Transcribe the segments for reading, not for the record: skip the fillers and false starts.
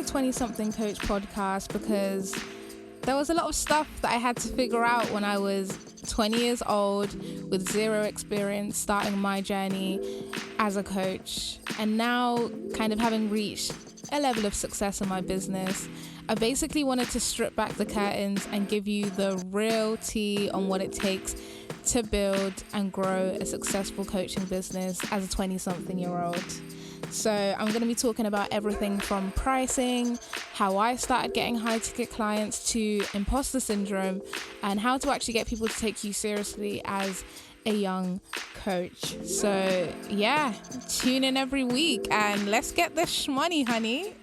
the 20-something coach podcast because there was a lot of stuff that I had to figure out when I was 20 years old with zero experience starting my journey as a coach. And now, kind of having reached a level of success in my business, I basically wanted to strip back the curtains and give you the real tea on what it takes to build and grow a successful coaching business as a 20-something-year-old. So I'm going to be talking about everything from pricing, how I started getting high-ticket clients, to imposter syndrome, and how to actually get people to take you seriously as a young coach. So yeah, tune in every week and let's get this shmoney, honey.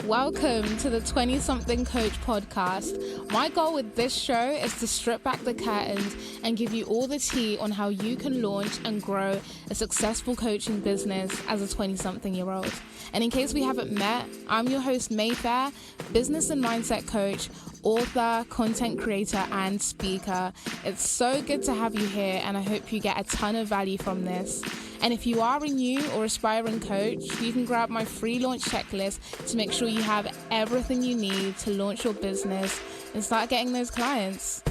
Welcome to the 20-something coach podcast. My goal with this show is to strip back the curtains and give you all the tea on how you can launch and grow a successful coaching business as a 20-something-year-old. And in case we haven't met, I'm your host Mayfair, business and mindset coach, author, content creator, and speaker. It's so good to have you here, and I hope you get a ton of value from this. And if you are a new or aspiring coach, you can grab my free launch checklist to make sure you have everything you need to launch your business and start getting those clients.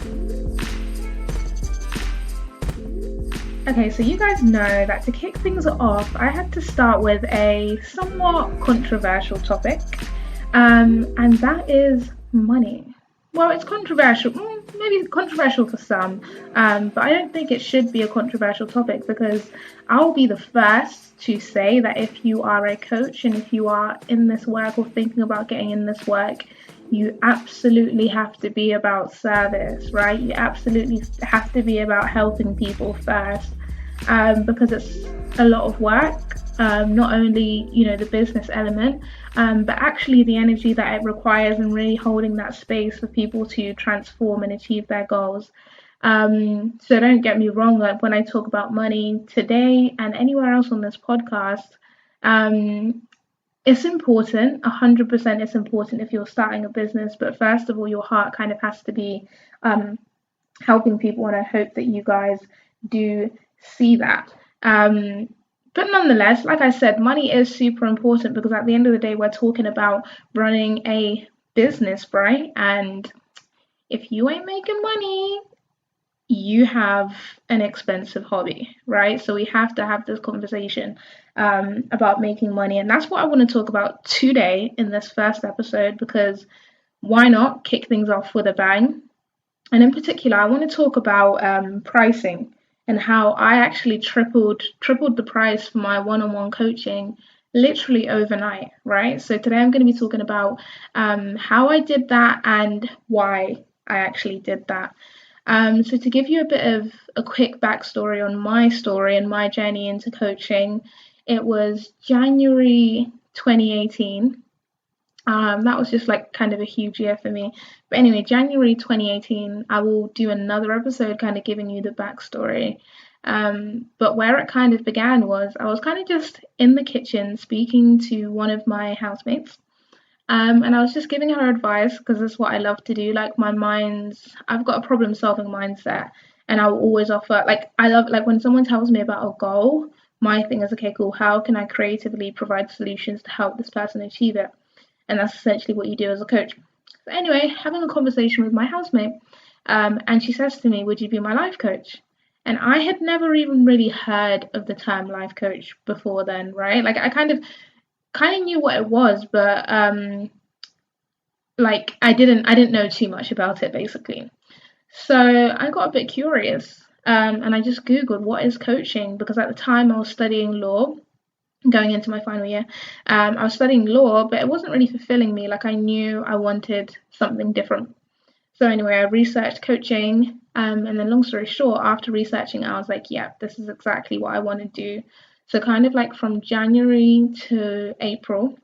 Okay, so you guys know that to kick things off, I had to start with a somewhat controversial topic, and that is money. Well, it's controversial, maybe controversial for some, but I don't think it should be a controversial topic, because I'll be the first to say that if you are a coach and if you are in this work or thinking about getting in this work, you absolutely have to be about service, right? You absolutely have to be about helping people first, because it's a lot of work. Not only, the business element, but actually the energy that it requires and really holding that space for people to transform and achieve their goals. So don't get me wrong, like when I talk about money today and anywhere else on this podcast, it's important, 100% it's important if you're starting a business, but first of all, your heart kind of has to be helping people, and I hope that you guys do see that. But nonetheless, like I said, money is super important, because at the end of the day, we're talking about running a business, right? And if you ain't making money, you have an expensive hobby, right? So we have to have this conversation about making money. And that's what I want to talk about today in this first episode, because why not kick things off with a bang? And in particular, I want to talk about pricing and how I actually tripled the price for my one-on-one coaching literally overnight, right? So today I'm going to be talking about how I did that and why I actually did that. So to give you a bit of a quick backstory on my story and my journey into coaching, it was January 2018. That was just like kind of a huge year for me. But anyway, January 2018, I will do another episode kind of giving you the backstory. But where it kind of began was I was kind of just in the kitchen speaking to one of my housemates. And I was just giving her advice, because that's what I love to do. Like I've got a problem solving mindset, and I will always offer, I love, when someone tells me about a goal, my thing is, okay, cool, how can I creatively provide solutions to help this person achieve it? And that's essentially what you do as a coach. So anyway, having a conversation with my housemate, and she says to me, would you be my life coach? And I had never even really heard of the term life coach before then, right? Like I kind of knew what it was, but I didn't know too much about it, basically. So I got a bit curious, and I just Googled what is coaching, because at the time I was studying law, going into my final year. I was studying law, but it wasn't really fulfilling me. Like I knew I wanted something different. So anyway, I researched coaching, and then long story short, after researching, I was like, yeah, this is exactly what I want to do. So kind of like from January to April,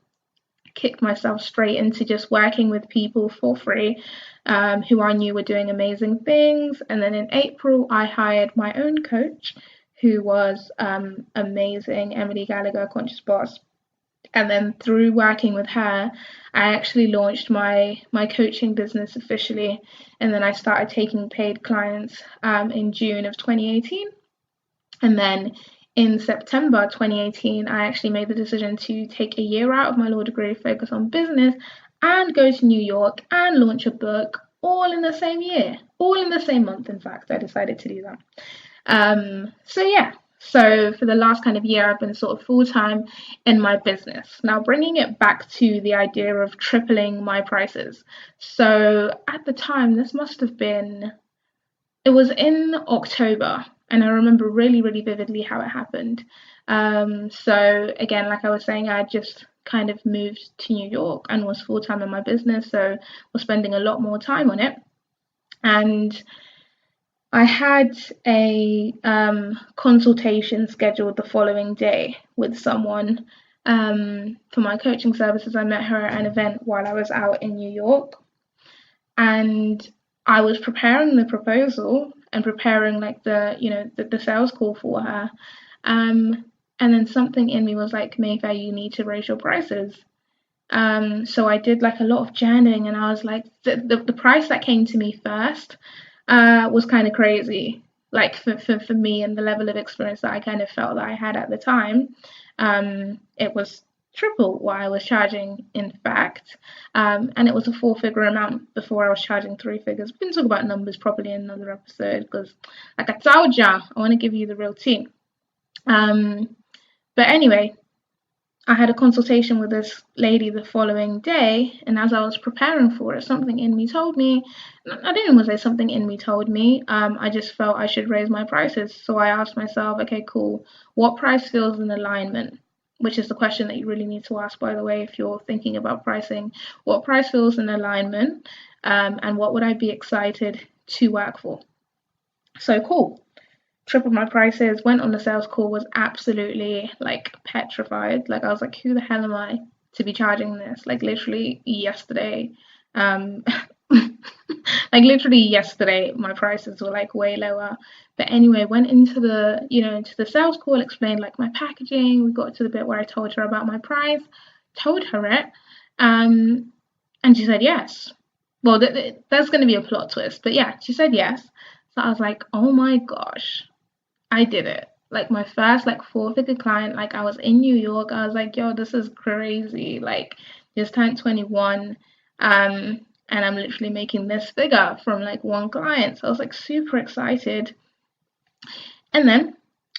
kicked myself straight into just working with people for free, who I knew were doing amazing things. And then in April, I hired my own coach, who was amazing, Emily Gallagher, Conscious Boss. And then through working with her, I actually launched my coaching business officially. And then I started taking paid clients in June of 2018. And then in September 2018, I actually made the decision to take a year out of my law degree, focus on business, and go to New York and launch a book all in the same year, all in the same month. In fact, I decided to do that. So for the last kind of year, I've been sort of full-time in my business. Now, bringing it back to the idea of tripling my prices. So at the time, it was in October, and I remember really, really vividly how it happened. So again, like I was saying, I just kind of moved to New York and was full-time in my business, so was spending a lot more time on it. And I had a consultation scheduled the following day with someone for my coaching services. I met her at an event while I was out in New York, and I was preparing the proposal and preparing like the sales call for her. And then something in me was like, Mayfair, you need to raise your prices. So I did like a lot of journaling, and I was like, the price that came to me first was kind of crazy, like for me and the level of experience that I kind of felt that I had at the time. It was triple what I was charging, in fact, and it was a four-figure amount before I was charging three figures. We can talk about numbers properly in another episode because, like I told ya, I want to give you the real tea. But anyway, I had a consultation with this lady the following day, and as I was preparing for it, something in me told me, I didn't want to say something in me told me, I just felt I should raise my prices. So I asked myself, okay, cool, what price feels in alignment? Which is the question that you really need to ask, by the way, if you're thinking about pricing. What price feels in alignment, and what would I be excited to work for? So cool. Tripled my prices, went on the sales call, was absolutely like petrified. Like I was like, who the hell am I to be charging this? Like literally yesterday, um, like literally yesterday, my prices were like way lower. But anyway, went into into the sales call, explained like my packaging. We got to the bit where I told her about my price, told her it, and she said yes. Well, there's going to be a plot twist, but yeah, she said yes. So I was like, oh my gosh, I did it. Like my first like four-figure client, like I was in New York. I was like, yo, this is crazy. Like just turned 21. And I'm literally making this figure from like one client. So I was like super excited. And then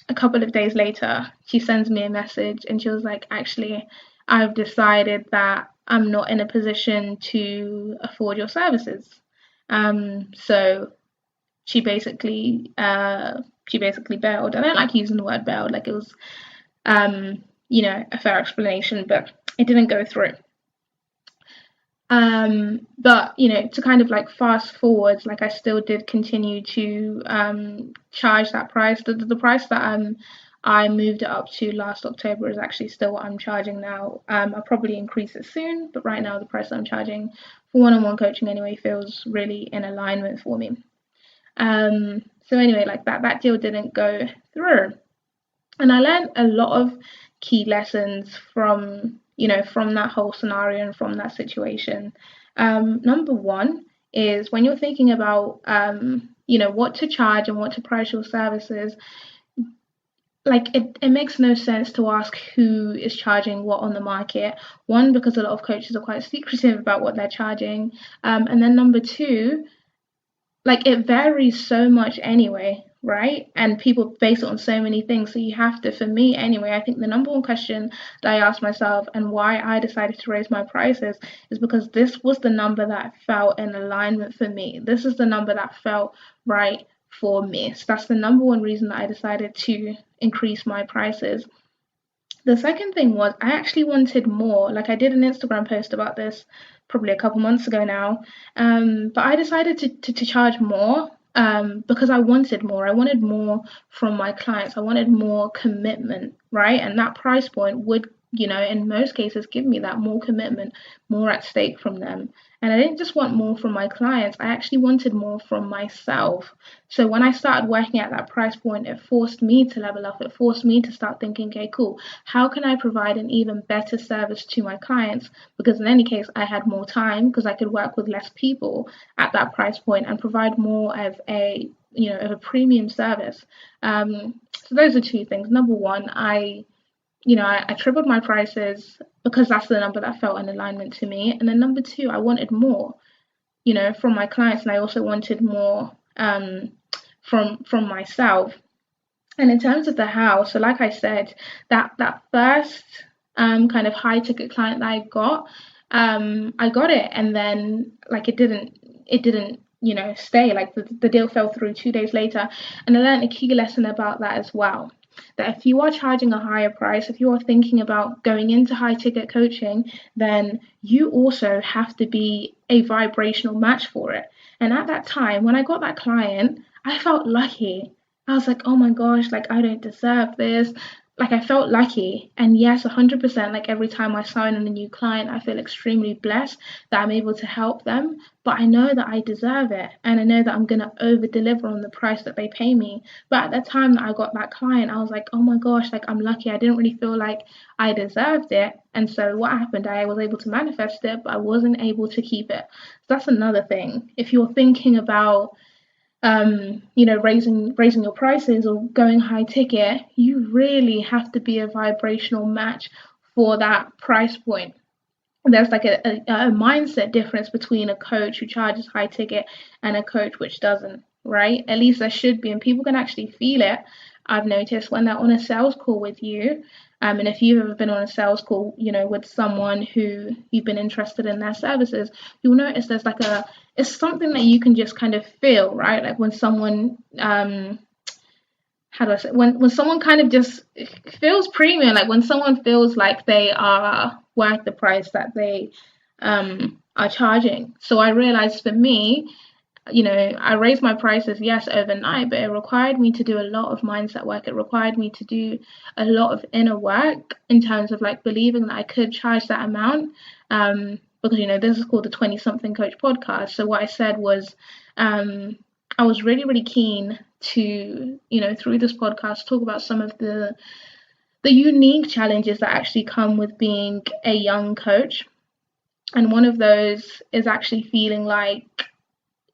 a couple of days later, she sends me a message and she was like, actually, I've decided that I'm not in a position to afford your services. So she basically bailed. I don't like using the word bailed, like it was a fair explanation, but it didn't go through. But to kind of like fast forward, like I still did continue to charge that price. The price that I moved it up to last October is actually still what I'm charging now. I'll probably increase it soon, but right now the price that I'm charging for one-on-one coaching anyway feels really in alignment for me. So anyway, like that deal didn't go through. And I learned a lot of key lessons from that whole scenario and from that situation. Number one is when you're thinking about what to charge and what to price your services, like it makes no sense to ask who is charging what on the market. One, because a lot of coaches are quite secretive about what they're charging. And then number two, like it varies so much anyway, right? And people base it on so many things. So you have to, for me anyway, I think the number one question that I asked myself and why I decided to raise my prices is because this was the number that felt in alignment for me. This is the number that felt right for me. So that's the number one reason that I decided to increase my prices. The second thing was I actually wanted more. Like I did an Instagram post about this probably a couple months ago now, but I decided to charge more because I wanted more. I wanted more from my clients. I wanted more commitment, right? And that price point would, in most cases, give me that more commitment, more at stake from them. And I didn't just want more from my clients, I actually wanted more from myself. So when I started working at that price point, it forced me to level up. It forced me to start thinking, okay, cool, how can I provide an even better service to my clients? Because in any case, I had more time because I could work with less people at that price point and provide more of a of a premium service. So those are two things. Number one, I tripled my prices because that's the number that felt in alignment to me. And then number two, I wanted more, from my clients, and I also wanted more from myself. And in terms of the house, so like I said, that first kind of high ticket client that I got it, and then like it didn't stay. Like the deal fell through 2 days later, and I learned a key lesson about that as well. That if you are charging a higher price, if you are thinking about going into high ticket coaching, then you also have to be a vibrational match for it. And at that time, when I got that client, I felt lucky. I was like, oh my gosh, like I don't deserve this. Like I felt lucky. And yes, 100%, like every time I sign on a new client, I feel extremely blessed that I'm able to help them. But I know that I deserve it. And I know that I'm going to over deliver on the price that they pay me. But at the time that I got that client, I was like, oh my gosh, like I'm lucky. I didn't really feel like I deserved it. And so what happened? I was able to manifest it, but I wasn't able to keep it. So that's another thing. If you're thinking about raising your prices or going high ticket, you really have to be a vibrational match for that price point. There's like a mindset difference between a coach who charges high ticket and a coach which doesn't, right? At least there should be, and people can actually feel it. I've noticed when they're on a sales call with you, and if you've ever been on a sales call, with someone who you've been interested in their services, you'll notice there's like it's something that you can just kind of feel, right? Like when someone, how do I say, when someone kind of just feels premium, like when someone feels like they are worth the price that they are charging. So I realized for me, I raised my prices, yes, overnight, but it required me to do a lot of mindset work. It required me to do a lot of inner work in terms of like believing that I could charge that amount. Because, this is called the 20 something coach podcast. So what I said was, I was really, really keen to, through this podcast, talk about some of the unique challenges that actually come with being a young coach. And one of those is actually feeling like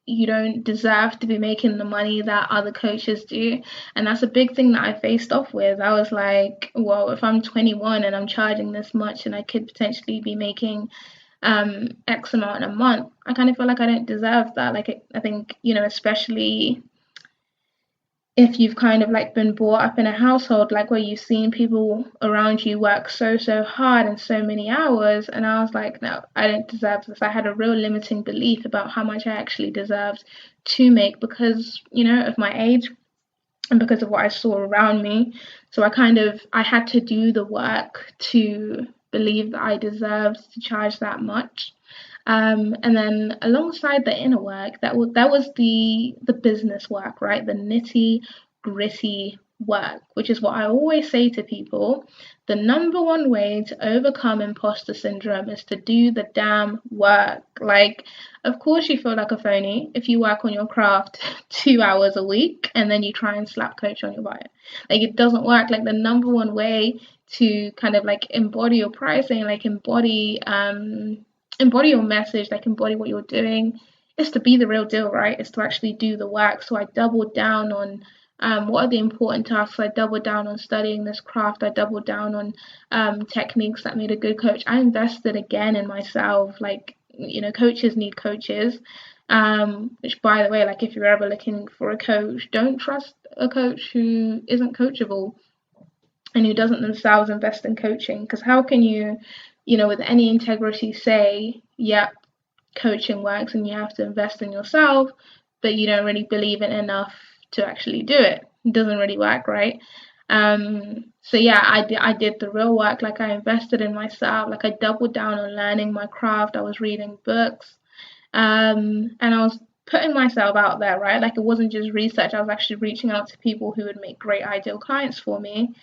you don't deserve to be making the money that other coaches do. And that's a big thing that I faced off with. I was like, well, if I'm 21 and I'm charging this much and I could potentially be making X amount a month, I kind of feel like I don't deserve that. Like, I think, especially if you've kind of like been brought up in a household like where you've seen people around you work so hard and so many hours, and I was like, no, I don't deserve this. I had a real limiting belief about how much I actually deserved to make because of my age and because of what I saw around me. So I had to do the work to believe that I deserved to charge that much. And then alongside the inner work, that was the business work, right? The nitty gritty work, which is what I always say to people. The number one way to overcome imposter syndrome is to do the damn work. Like, of course, you feel like a phony if you work on your craft 2 hours a week and then you try and slap coach on your bio. Like, it doesn't work. Like, the number one way to kind of like embody your pricing, like embody your message, like embody what you're doing, is to be the real deal, right? Is to actually do the work. So I doubled down on what are the important tasks. I doubled down on studying this craft. I doubled down on techniques that made a good coach. I invested again in myself. Like, coaches need coaches. Which, by the way, like if you're ever looking for a coach, don't trust a coach who isn't coachable and who doesn't themselves invest in coaching. Because how can you, with any integrity say, yep, coaching works and you have to invest in yourself, but you don't really believe it enough to actually do it? It doesn't really work, right? So yeah, I did the real work. Like I invested in myself. Like I doubled down on learning my craft. I was reading books, and I was putting myself out there, right? Like it wasn't just research. I was actually reaching out to people who would make great ideal clients for me.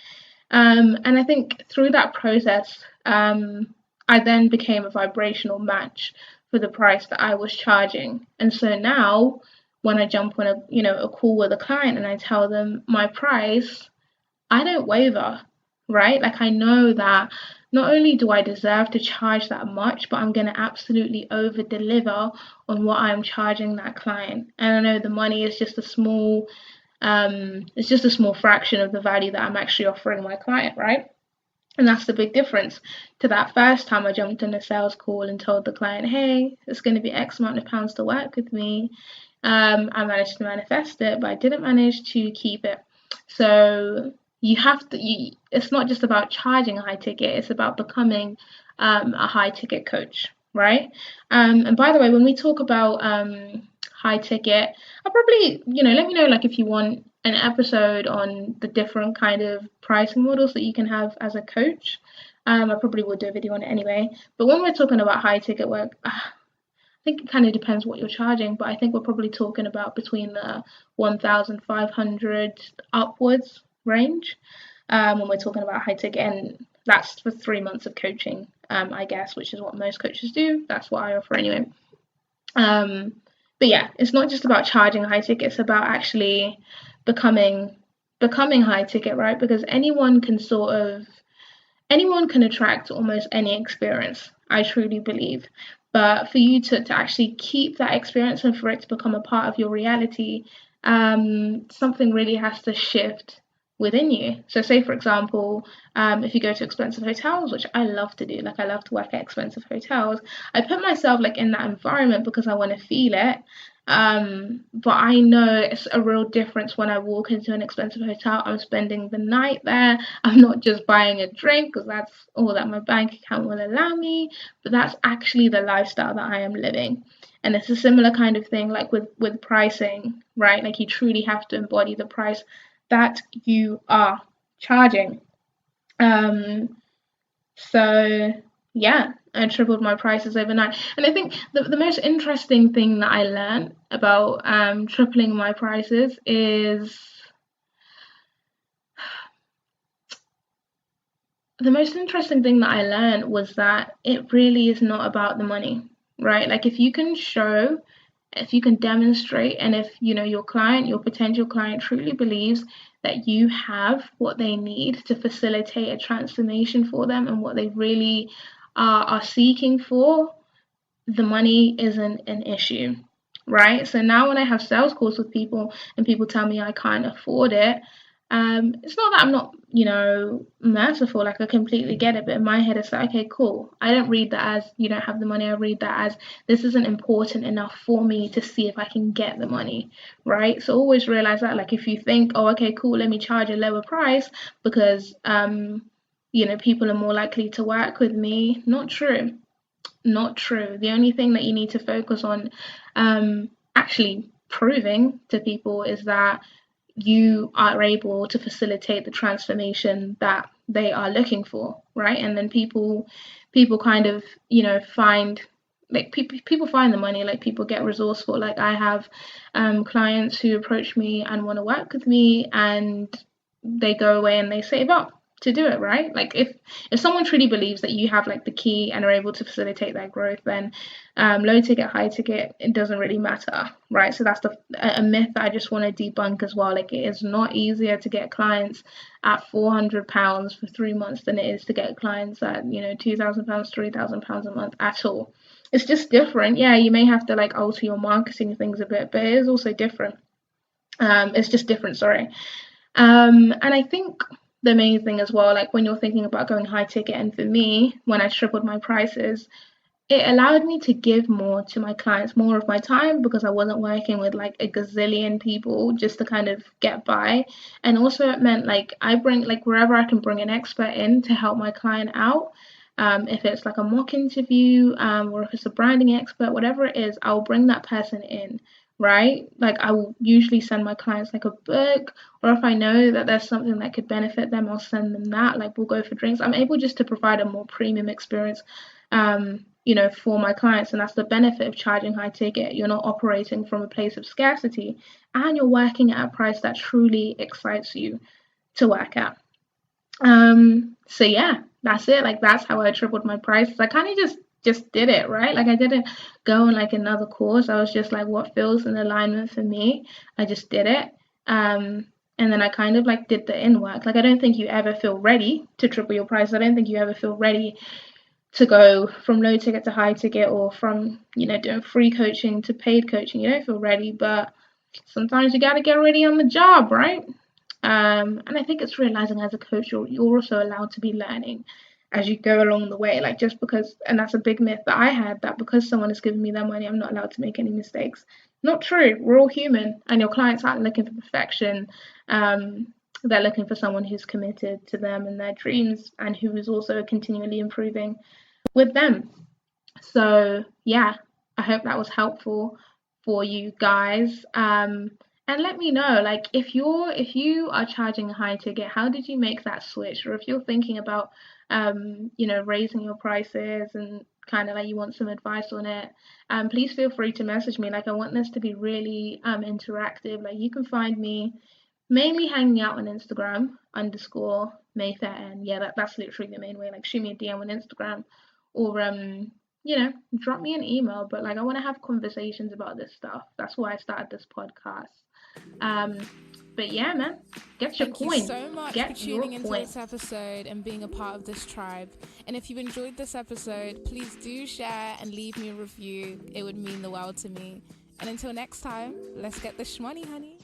And I think through that process, I then became a vibrational match for the price that I was charging. And so now when I jump on a call with a client and I tell them my price, I don't waver, right? Like I know that not only do I deserve to charge that much, but I'm going to absolutely over deliver on what I'm charging that client. And I know the money is just a small, it's just a small fraction of the value that I'm actually offering my client, right? And that's the big difference to that first time I jumped in a sales call and told the client, hey, it's going to be X amount of pounds to work with me. I managed to manifest it, but I didn't manage to keep it. So it's not just about charging a high ticket, it's about becoming a high ticket coach, right? And by the way, when we talk about high ticket, I'll probably, let me know like if you want an episode on the different kind of pricing models that you can have as a coach. I probably will do a video on it anyway. But when we're talking about high ticket work, I think it kind of depends what you're charging, but I think we're probably talking about between the 1,500 upwards range when we're talking about high ticket, and that's for 3 months of coaching, I guess, which is what most coaches do. That's what I offer anyway. But yeah, it's not just about charging high ticket, it's about actually becoming high ticket, right? Because anyone can attract almost any experience, I truly believe. But for you to actually keep that experience and for it to become a part of your reality, something really has to shift within you. So say for example, if you go to expensive hotels, which I love to do, like I love to work at expensive hotels, I put myself like in that environment because I want to feel it. But I know it's a real difference when I walk into an expensive hotel. I'm spending the night there. I'm not just buying a drink because that's all that my bank account will allow me, but that's actually the lifestyle that I am living. And it's a similar kind of thing like with pricing, right? Like you truly have to embody the price that you are charging. So yeah, I tripled my prices overnight. And I think the most interesting thing that I learned about tripling my prices is the most interesting thing that I learned was that it really is not about the money, right? Like if you can demonstrate, and if your client, your potential client truly believes that you have what they need to facilitate a transformation for them and what they really are seeking for, the money isn't an issue, right? So now when I have sales calls with people and people tell me I can't afford it, it's not that I'm not, merciful, like I completely get it, but in my head it's like, okay, cool. I don't read that as you don't have the money. I read that as this isn't important enough for me to see if I can get the money, right? So always realize that, like if you think, oh, okay, cool, let me charge a lower price because, people are more likely to work with me. Not true. Not true. The only thing that you need to focus on actually proving to people is that you are able to facilitate the transformation that they are looking for, right? And then people kind of, find like people find the money, like people get resourceful. Like I have clients who approach me and want to work with me, and they go away and they save up to do it, right? Like if someone truly believes that you have like the key and are able to facilitate that growth, then low ticket, high ticket, it doesn't really matter, right? So that's a myth that I just want to debunk as well. Like it is not easier to get clients at £400 for 3 months than it is to get clients at £2,000, £3,000 a month at all. It's just different. Yeah, you may have to like alter your marketing things a bit, but it is also different. It's just different, sorry. And I think the main thing as well, like when you're thinking about going high ticket, and for me, when I tripled my prices, it allowed me to give more to my clients, more of my time, because I wasn't working with like a gazillion people just to kind of get by. And also it meant like I bring like wherever I can bring an expert in to help my client out. If it's like a mock interview, or if it's a branding expert, whatever it is, I'll bring that person in, right? Like I will usually send my clients like a book, or if I know that there's something that could benefit them, I'll send them that. Like we'll go for drinks. I'm able just to provide a more premium experience, for my clients, and that's the benefit of charging high ticket. You're not operating from a place of scarcity, and you're working at a price that truly excites you to work at. So yeah, that's it. Like that's how I tripled my prices. I kind of just did it, right? Like I didn't go on like another course. I was just like, what feels in alignment for me? I just did it. and then I kind of like did the in work. Like, I don't think you ever feel ready to triple your price. I don't think you ever feel ready to go from low ticket to high ticket, or from, doing free coaching to paid coaching. You don't feel ready, but sometimes you got to get ready on the job, right? And I think it's realizing as a coach, you're also allowed to be learning as you go along the way. Like, just because, and that's a big myth that I had, that because someone is giving me their money, I'm not allowed to make any mistakes. Not true. We're all human, and your clients aren't looking for perfection. They're looking for someone who's committed to them and their dreams, and who is also continually improving with them. So yeah, I hope that was helpful for you guys. And let me know, like, if you are charging a high ticket, how did you make that switch? Or if you're thinking about raising your prices, and kind of like you want some advice on it, please feel free to message me. Like, I want this to be really interactive. Like, you can find me mainly hanging out on Instagram underscore Mayfair, and yeah, that's literally the main way. Like, shoot me a DM on Instagram, or drop me an email. But like, I want to have conversations about this stuff. That's why I started this podcast. um but yeah, man, get your Thank you coin. so much for Get your tuning into coin. this episode and being a part of this tribe. And if you enjoyed this episode, please do share and leave me a review. It would mean the world to me. And until next time, let's get the shmoney, honey.